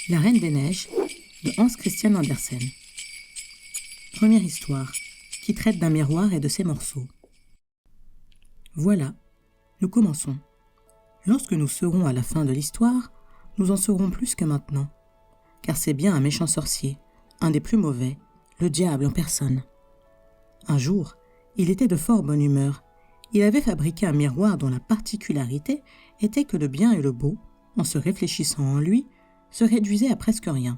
La Reine des Neiges de Hans Christian Andersen. Première histoire, qui traite d'un miroir et de ses morceaux. Voilà, nous commençons. Lorsque nous serons à la fin de l'histoire, nous en saurons plus que maintenant, car c'est bien un méchant sorcier, un des plus mauvais, le diable en personne. Un jour, il était de fort bonne humeur. Il avait fabriqué un miroir dont la particularité était que le bien et le beau, en se réfléchissant en lui, se réduisait à presque rien.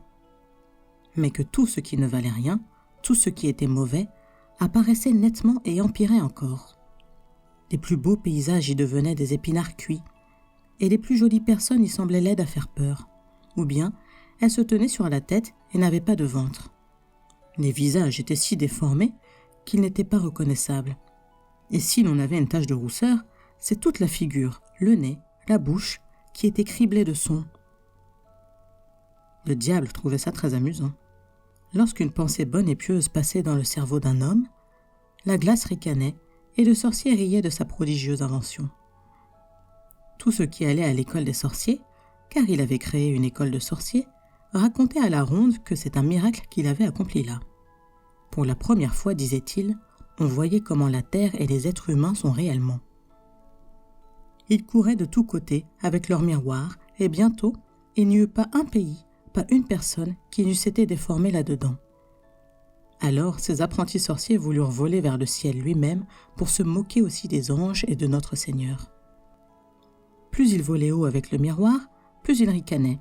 Mais que tout ce qui ne valait rien, tout ce qui était mauvais, apparaissait nettement et empirait encore. Les plus beaux paysages y devenaient des épinards cuits, et les plus jolies personnes y semblaient laides à faire peur, ou bien elles se tenaient sur la tête et n'avaient pas de ventre. Les visages étaient si déformés qu'ils n'étaient pas reconnaissables, et si l'on avait une tache de rousseur, c'est toute la figure, le nez, la bouche, qui était criblée de son. Le diable trouvait ça très amusant. Lorsqu'une pensée bonne et pieuse passait dans le cerveau d'un homme, la glace ricanait et le sorcier riait de sa prodigieuse invention. Tous ceux qui allaient à l'école des sorciers, car il avait créé une école de sorciers, racontaient à la ronde que c'est un miracle qu'il avait accompli là. Pour la première fois, disait-il, on voyait comment la terre et les êtres humains sont réellement. Ils couraient de tous côtés avec leurs miroirs, et bientôt, il n'y eut pas un pays, pas une personne qui n'eût été déformée là-dedans. Alors, ces apprentis sorciers voulurent voler vers le ciel lui-même pour se moquer aussi des anges et de notre Seigneur. Plus ils volaient haut avec le miroir, plus ils ricanaient.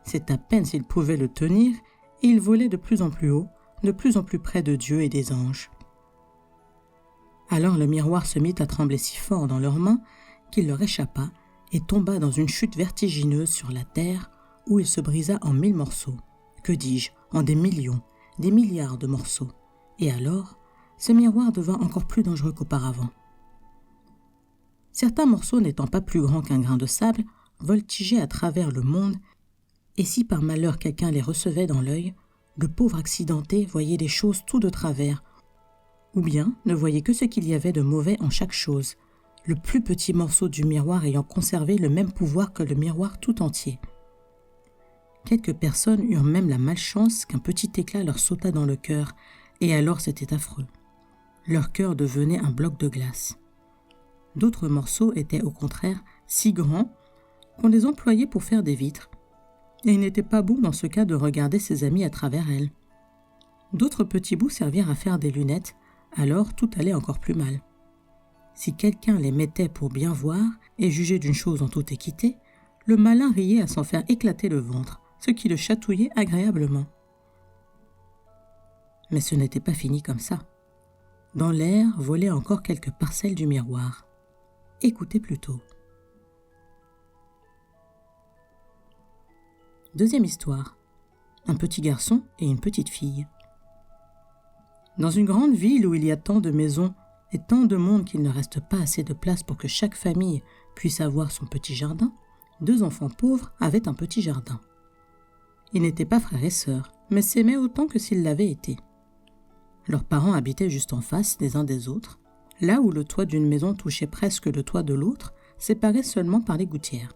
C'est à peine s'ils pouvaient le tenir, et ils volaient de plus en plus haut, de plus en plus près de Dieu et des anges. Alors le miroir se mit à trembler si fort dans leurs mains qu'il leur échappa et tomba dans une chute vertigineuse sur la terre, où il se brisa en 1000 morceaux, que dis-je, en des millions, des milliards de morceaux. Et alors, ce miroir devint encore plus dangereux qu'auparavant. Certains morceaux n'étant pas plus grands qu'un grain de sable, voltigeaient à travers le monde, et si par malheur quelqu'un les recevait dans l'œil, le pauvre accidenté voyait les choses tout de travers, ou bien ne voyait que ce qu'il y avait de mauvais en chaque chose, le plus petit morceau du miroir ayant conservé le même pouvoir que le miroir tout entier. Quelques personnes eurent même la malchance qu'un petit éclat leur sauta dans le cœur, et alors c'était affreux. Leur cœur devenait un bloc de glace. D'autres morceaux étaient au contraire si grands qu'on les employait pour faire des vitres, et il n'était pas beau dans ce cas de regarder ses amis à travers elles. D'autres petits bouts servirent à faire des lunettes, alors tout allait encore plus mal. Si quelqu'un les mettait pour bien voir et juger d'une chose en toute équité, le malin riait à s'en faire éclater le ventre, ce qui le chatouillait agréablement. Mais ce n'était pas fini comme ça. Dans l'air volaient encore quelques parcelles du miroir. Écoutez plutôt. Deuxième histoire. Un petit garçon et une petite fille. Dans une grande ville où il y a tant de maisons et tant de monde qu'il ne reste pas assez de place pour que chaque famille puisse avoir son petit jardin, 2 enfants pauvres avaient un petit jardin. Ils n'étaient pas frères et sœurs, mais s'aimaient autant que s'ils l'avaient été. Leurs parents habitaient juste en face des uns des autres, là où le toit d'une maison touchait presque le toit de l'autre, séparé seulement par les gouttières.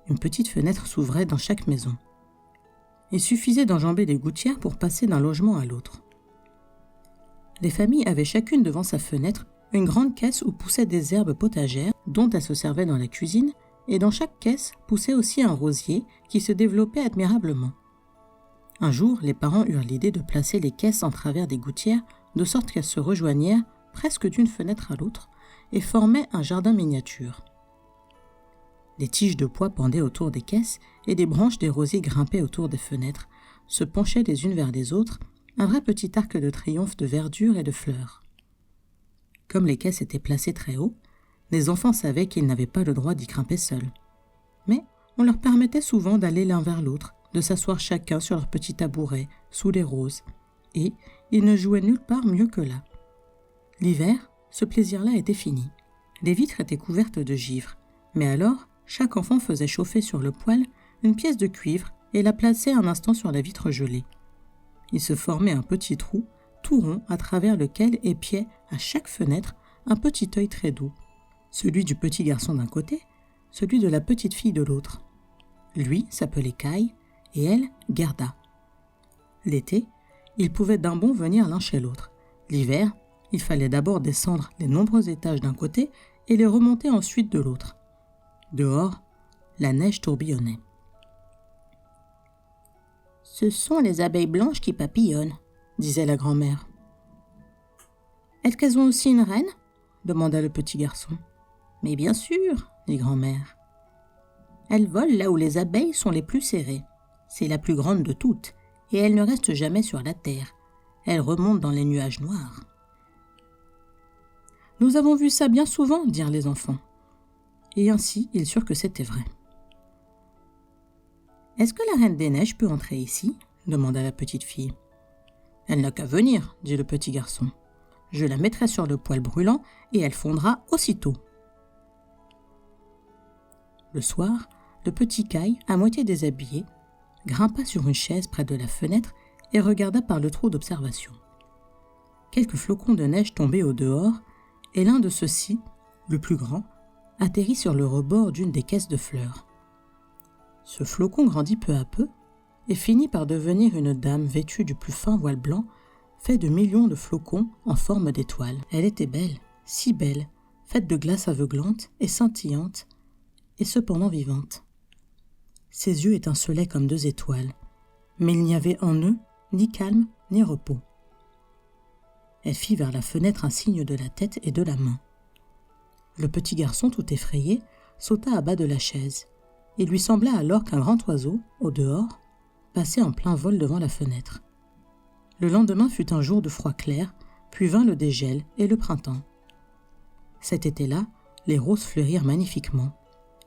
Une petite fenêtre s'ouvrait dans chaque maison. Il suffisait d'enjamber les gouttières pour passer d'un logement à l'autre. Les familles avaient chacune devant sa fenêtre une grande caisse où poussaient des herbes potagères dont elles se servaient dans la cuisine, et dans chaque caisse poussait aussi un rosier qui se développait admirablement. Un jour, les parents eurent l'idée de placer les caisses en travers des gouttières de sorte qu'elles se rejoignèrent presque d'une fenêtre à l'autre et formaient un jardin miniature. Des tiges de bois pendaient autour des caisses et des branches des rosiers grimpaient autour des fenêtres, se penchaient les unes vers les autres, un vrai petit arc de triomphe de verdure et de fleurs. Comme les caisses étaient placées très haut, les enfants savaient qu'ils n'avaient pas le droit d'y grimper seuls. Mais on leur permettait souvent d'aller l'un vers l'autre, de s'asseoir chacun sur leur petit tabouret, sous les roses, et ils ne jouaient nulle part mieux que là. L'hiver, ce plaisir-là était fini. Les vitres étaient couvertes de givre, mais alors, chaque enfant faisait chauffer sur le poêle une pièce de cuivre et la plaçait un instant sur la vitre gelée. Il se formait un petit trou, tout rond, à travers lequel épiait, à chaque fenêtre, un petit œil très doux. Celui du petit garçon d'un côté, celui de la petite fille de l'autre. Lui s'appelait Caille, et elle, Gerda. L'été, ils pouvaient d'un bond venir l'un chez l'autre. L'hiver, il fallait d'abord descendre les nombreux étages d'un côté et les remonter ensuite de l'autre. Dehors, la neige tourbillonnait. « Ce sont les abeilles blanches qui papillonnent, » disait la grand-mère. « Est-ce qu'elles ont aussi une reine ?» demanda le petit garçon. « Mais bien sûr, » dit grand-mère. « Elles volent là où les abeilles sont les plus serrées. C'est la plus grande de toutes, et elle ne reste jamais sur la terre. Elle remonte dans les nuages noirs. » « Nous avons vu ça bien souvent, » dirent les enfants. Et ainsi, ils surent que c'était vrai. « Est-ce que la Reine des Neiges peut entrer ici ?» demanda la petite fille. « Elle n'a qu'à venir, » dit le petit garçon. « Je la mettrai sur le poêle brûlant et elle fondra aussitôt. » Le soir, le petit Kai, à moitié déshabillé, grimpa sur une chaise près de la fenêtre et regarda par le trou d'observation. Quelques flocons de neige tombaient au dehors, et l'un de ceux-ci, le plus grand, atterrit sur le rebord d'une des caisses de fleurs. Ce flocon grandit peu à peu et finit par devenir une dame vêtue du plus fin voile blanc, fait de millions de flocons en forme d'étoiles. Elle était belle, si belle, faite de glace aveuglante et scintillante, et cependant vivante. Ses yeux étincelaient comme deux étoiles, mais il n'y avait en eux ni calme ni repos. Elle fit vers la fenêtre un signe de la tête et de la main. Le petit garçon, tout effrayé, sauta à bas de la chaise. Il lui sembla alors qu'un grand oiseau, au dehors, passait en plein vol devant la fenêtre. Le lendemain fut un jour de froid clair, puis vint le dégel et le printemps. Cet été-là, les roses fleurirent magnifiquement.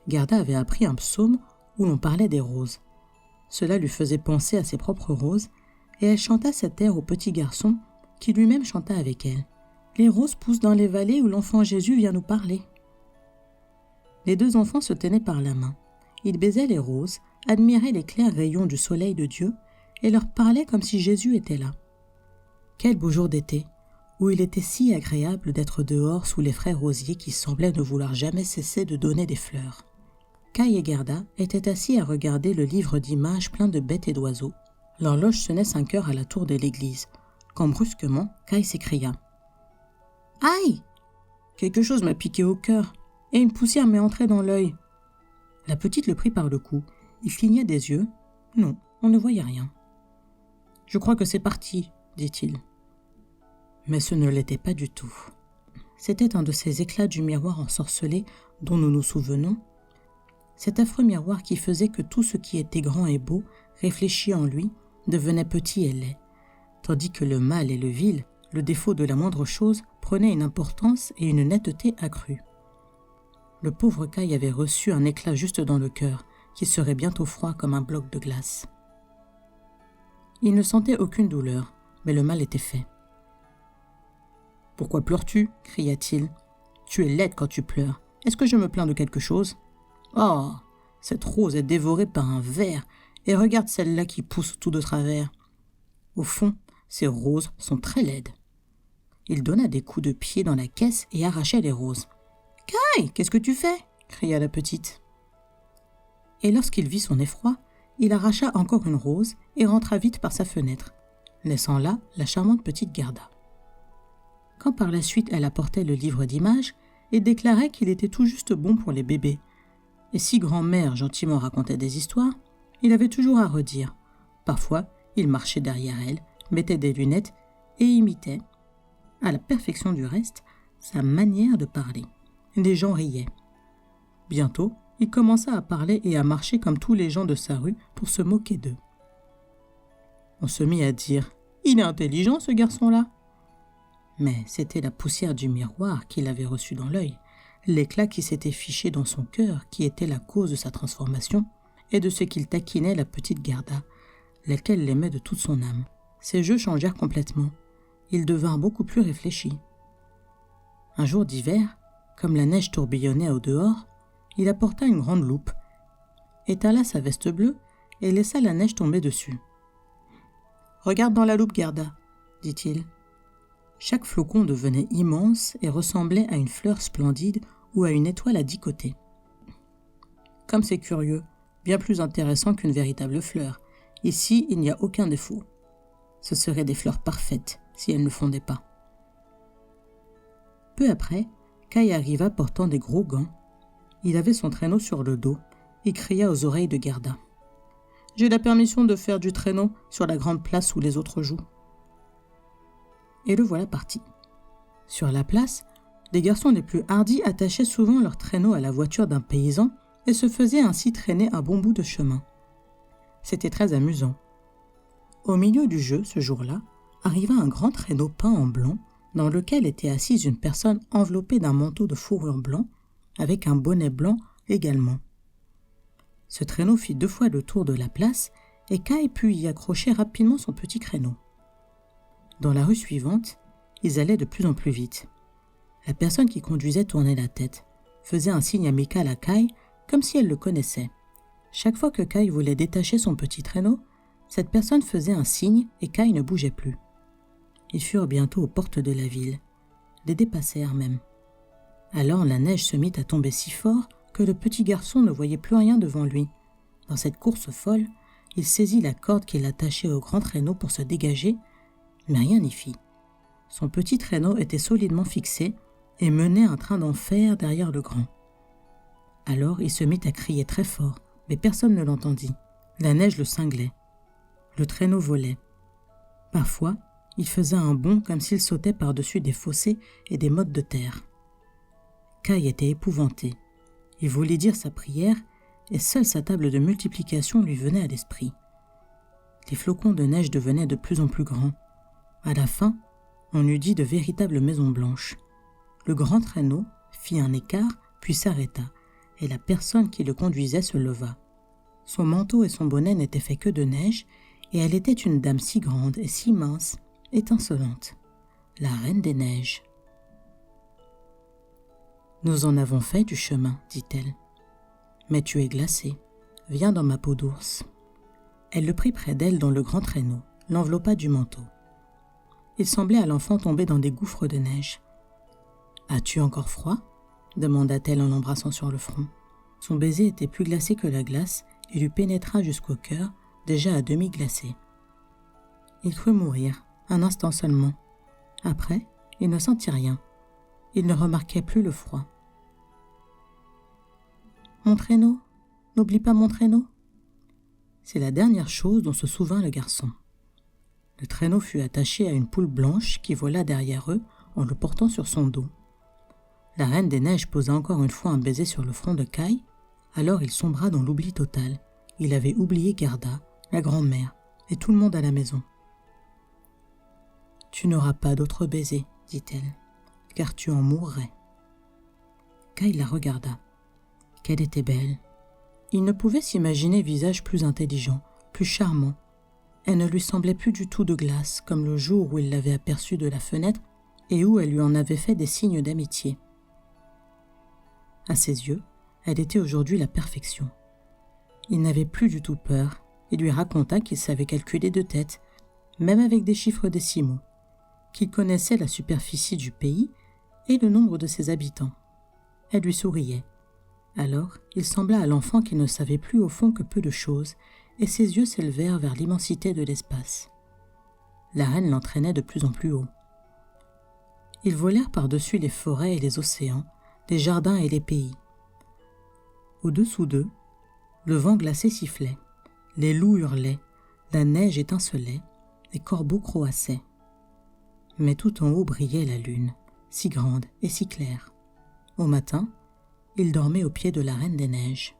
Gerda avait appris un psaume où l'on parlait des roses. Cela lui faisait penser à ses propres roses, et elle chanta cet air au petit garçon, qui lui-même chanta avec elle. « Les roses poussent dans les vallées où l'enfant Jésus vient nous parler. » Les deux enfants se tenaient par la main. Ils baisaient les roses, admiraient les clairs rayons du soleil de Dieu et leur parlaient comme si Jésus était là. Quel beau jour d'été, où il était si agréable d'être dehors sous les frais rosiers qui semblaient ne vouloir jamais cesser de donner des fleurs. Kai et Gerda étaient assis à regarder le livre d'images plein de bêtes et d'oiseaux. L'horloge sonnait 5 heures à la tour de l'église, quand brusquement, Kai s'écria. « Aïe ! Quelque chose m'a piqué au cœur, et une poussière m'est entrée dans l'œil. » La petite le prit par le cou. Il cligna des yeux. Non, on ne voyait rien. « Je crois que c'est parti, » dit-il. Mais ce ne l'était pas du tout. C'était un de ces éclats du miroir ensorcelé dont nous nous souvenons. Cet affreux miroir qui faisait que tout ce qui était grand et beau, réfléchi en lui, devenait petit et laid, tandis que le mal et le vil, le défaut de la moindre chose, prenaient une importance et une netteté accrues. Le pauvre Kai avait reçu un éclat juste dans le cœur, qui serait bientôt froid comme un bloc de glace. Il ne sentait aucune douleur, mais le mal était fait. « Pourquoi pleures-tu » cria-t-il. « Tu es laide quand tu pleures. Est-ce que je me plains de quelque chose ? Oh, cette rose est dévorée par un ver, et regarde celle-là qui pousse tout de travers. Au fond, ces roses sont très laides. » Il donna des coups de pied dans la caisse et arrachait les roses. « Kai, qu'est-ce que tu fais » cria la petite. Et lorsqu'il vit son effroi, il arracha encore une rose et rentra vite par sa fenêtre, laissant là la charmante petite Gerda. Quand par la suite elle apportait le livre d'images, il déclarait qu'il était tout juste bon pour les bébés. Et si grand-mère gentiment racontait des histoires, il avait toujours à redire. Parfois, il marchait derrière elle, mettait des lunettes et imitait, à la perfection du reste, sa manière de parler. Les gens riaient. Bientôt, il commença à parler et à marcher comme tous les gens de sa rue pour se moquer d'eux. On se mit à dire « Il est intelligent, ce garçon-là !» Mais c'était la poussière du miroir qu'il avait reçu dans l'œil, l'éclat qui s'était fiché dans son cœur qui était la cause de sa transformation et de ce qu'il taquinait la petite Gerda, laquelle l'aimait de toute son âme. Ses jeux changèrent complètement. Il devint beaucoup plus réfléchi. Un jour d'hiver, comme la neige tourbillonnait au dehors, il apporta une grande loupe, étala sa veste bleue et laissa la neige tomber dessus. « Regarde dans la loupe, Gerda, » dit-il. Chaque flocon devenait immense et ressemblait à une fleur splendide ou à une étoile à 10 côtés. « Comme c'est curieux, bien plus intéressant qu'une véritable fleur, » Ici, il n'y a aucun défaut. Ce seraient des fleurs parfaites si elles ne fondaient pas. » Peu après, Kai arriva portant des gros gants. Il avait son traîneau sur le dos et cria aux oreilles de Gerda. « J'ai la permission de faire du traîneau sur la grande place où les autres jouent. » Et le voilà parti. Sur la place, les garçons les plus hardis attachaient souvent leur traîneau à la voiture d'un paysan et se faisaient ainsi traîner un bon bout de chemin. C'était très amusant. Au milieu du jeu, ce jour-là, arriva un grand traîneau peint en blanc dans lequel était assise une personne enveloppée d'un manteau de fourrure blanc avec un bonnet blanc également. Ce traîneau fit 2 fois le tour de la place et Kai put y accrocher rapidement son petit créneau. Dans la rue suivante, ils allaient de plus en plus vite. La personne qui conduisait tournait la tête, faisait un signe amical à Kai comme si elle le connaissait. Chaque fois que Kai voulait détacher son petit traîneau, cette personne faisait un signe et Kai ne bougeait plus. Ils furent bientôt aux portes de la ville, les dépassèrent même. Alors la neige se mit à tomber si fort que le petit garçon ne voyait plus rien devant lui. Dans cette course folle, il saisit la corde qui l'attachait au grand traîneau pour se dégager, mais rien n'y fit. Son petit traîneau était solidement fixé et menait un train d'enfer derrière le grand. Alors il se mit à crier très fort, mais personne ne l'entendit. La neige le cinglait. Le traîneau volait. Parfois, il faisait un bond comme s'il sautait par-dessus des fossés et des mottes de terre. Kai était épouvanté. Il voulait dire sa prière et seule sa table de multiplication lui venait à l'esprit. Les flocons de neige devenaient de plus en plus grands. À la fin, on eût dit de véritables maisons blanches. Le grand traîneau fit un écart puis s'arrêta et la personne qui le conduisait se leva. Son manteau et son bonnet n'étaient faits que de neige et elle était une dame si grande et si mince, étincelante, la Reine des Neiges. « Nous en avons fait du chemin, dit-elle. Mais tu es glacé. Viens dans ma peau d'ours. » Elle le prit près d'elle dans le grand traîneau, l'enveloppa du manteau. Il semblait à l'enfant tomber dans des gouffres de neige. « As-tu encore froid ?» demanda-t-elle en l'embrassant sur le front. Son baiser était plus glacé que la glace et lui pénétra jusqu'au cœur, déjà à demi glacé. Il crut mourir, un instant seulement. Après, il ne sentit rien. Il ne remarquait plus le froid. « Mon traîneau, n'oublie pas mon traîneau !» C'est la dernière chose dont se souvint le garçon. Le traîneau fut attaché à une poule blanche qui vola derrière eux en le portant sur son dos. La Reine des Neiges posa encore une fois un baiser sur le front de Kai, alors il sombra dans l'oubli total. Il avait oublié Gerda, la grand-mère, et tout le monde à la maison. « Tu n'auras pas d'autre baiser, dit-elle, car tu en mourrais. » Kai la regarda. Qu'elle était belle. Il ne pouvait s'imaginer visage plus intelligent, plus charmant. Elle ne lui semblait plus du tout de glace, comme le jour où il l'avait aperçue de la fenêtre et où elle lui en avait fait des signes d'amitié. À ses yeux, elle était aujourd'hui la perfection. Il n'avait plus du tout peur et lui raconta qu'il savait calculer de tête, même avec des chiffres décimaux, qu'il connaissait la superficie du pays et le nombre de ses habitants. Elle lui souriait. Alors, il sembla à l'enfant qu'il ne savait plus au fond que peu de choses, et ses yeux s'élevèrent vers l'immensité de l'espace. La reine l'entraînait de plus en plus haut. Ils volèrent par-dessus les forêts et les océans, les jardins et les pays. Au-dessous d'eux, le vent glacé sifflait, les loups hurlaient, la neige étincelait, les corbeaux croassaient. Mais tout en haut brillait la lune, si grande et si claire. Au matin, il dormait au pied de la Reine des Neiges.